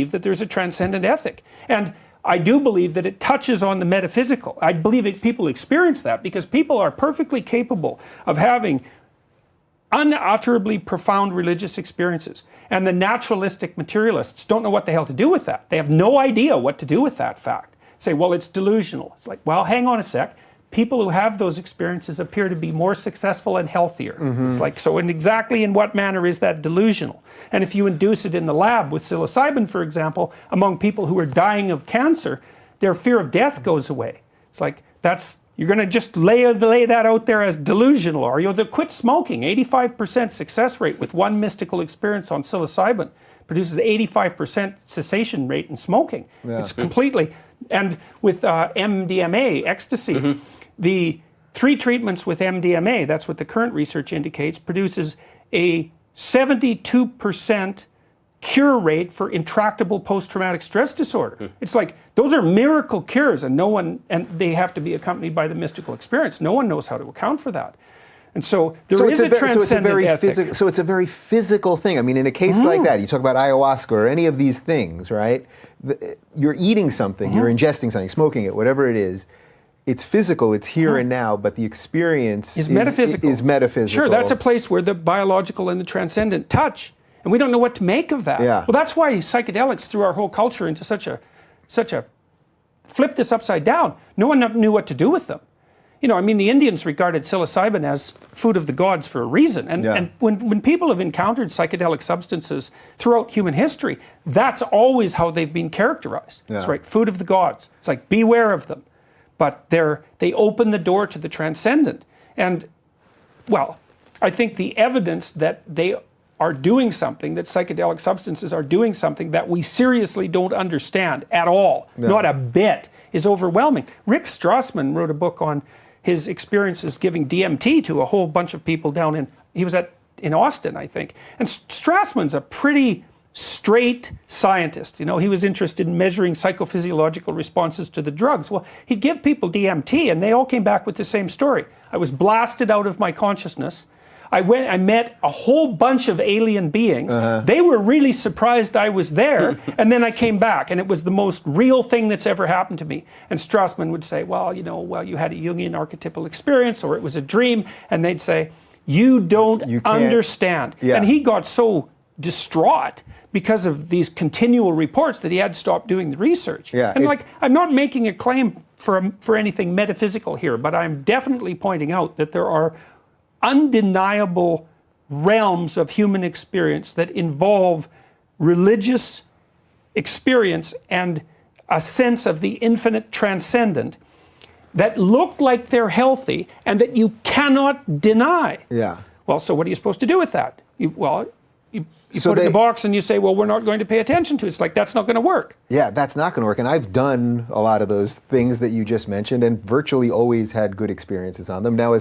that there's a transcendent ethic. And I do believe that it touches on the metaphysical. I believe people experience that because people are perfectly capable of having unutterably profound religious experiences. And the naturalistic materialists don't know what the hell to do with that. They have no idea what to do with that fact. Say, well, it's delusional. It's like, well, hang on a sec. People who have those experiences appear to be more successful and healthier. It's like, so exactly in what manner is that delusional? And if you induce it in the lab with psilocybin, for example, among people who are dying of cancer, their fear of death goes away. It's like, you're going to just lay that out there as delusional, or they'll quit smoking. 85% success rate with one mystical experience on psilocybin produces 85% cessation rate in smoking. Yeah. It's completely, and with MDMA, ecstasy, the 3 treatments with MDMA, that's what the current research indicates, produces a 72% cure rate for intractable post-traumatic stress disorder. It's like, those are miracle cures, and they have to be accompanied by the mystical experience. No one knows how to account for that. And so there is a transcendent ethic. So it's a very physical thing. I mean, in a case like that, you talk about ayahuasca or any of these things, right? You're eating something, you're ingesting something, smoking it, whatever it is. It's physical, it's here and now, but the experience is metaphysical. Sure, that's a place where the biological and the transcendent touch. And we don't know what to make of that. Yeah. Well, that's why psychedelics threw our whole culture into such a flip this upside down. No one knew what to do with them. You know, I mean, the Indians regarded psilocybin as food of the gods for a reason. And when people have encountered psychedelic substances throughout human history, that's always how they've been characterized. That's right, food of the gods. It's like, beware of them. But they open the door to the transcendent. And, well, I think the evidence that they are doing something, that psychedelic substances are doing something that we seriously don't understand at all, not a bit, is overwhelming. Rick Strassman wrote a book on his experiences giving DMT to a whole bunch of people down he was in Austin, I think. And Strassman's a pretty straight scientist. You know, he was interested in measuring psychophysiological responses to the drugs. Well, he'd give people DMT and they all came back with the same story. I was blasted out of my consciousness. I met a whole bunch of alien beings. They were really surprised I was there, and then I came back, and it was the most real thing that's ever happened to me. And Strassman would say, well, you know, you had a Jungian archetypal experience, or it was a dream, and they'd say, you don't understand. And he got so distraught because of these continual reports that he had to stop doing the research. And like, I'm not making a claim for anything metaphysical here, but I'm definitely pointing out that there are undeniable realms of human experience that involve religious experience and a sense of the infinite transcendent that look like they're healthy and that you cannot deny. Well, so what are you supposed to do with that? You put it in a box and you say, well, we're not going to pay attention to it. It's like, that's not going to work. Yeah, that's not going to work. And I've done a lot of those things that you just mentioned and virtually always had good experiences on them. Now, as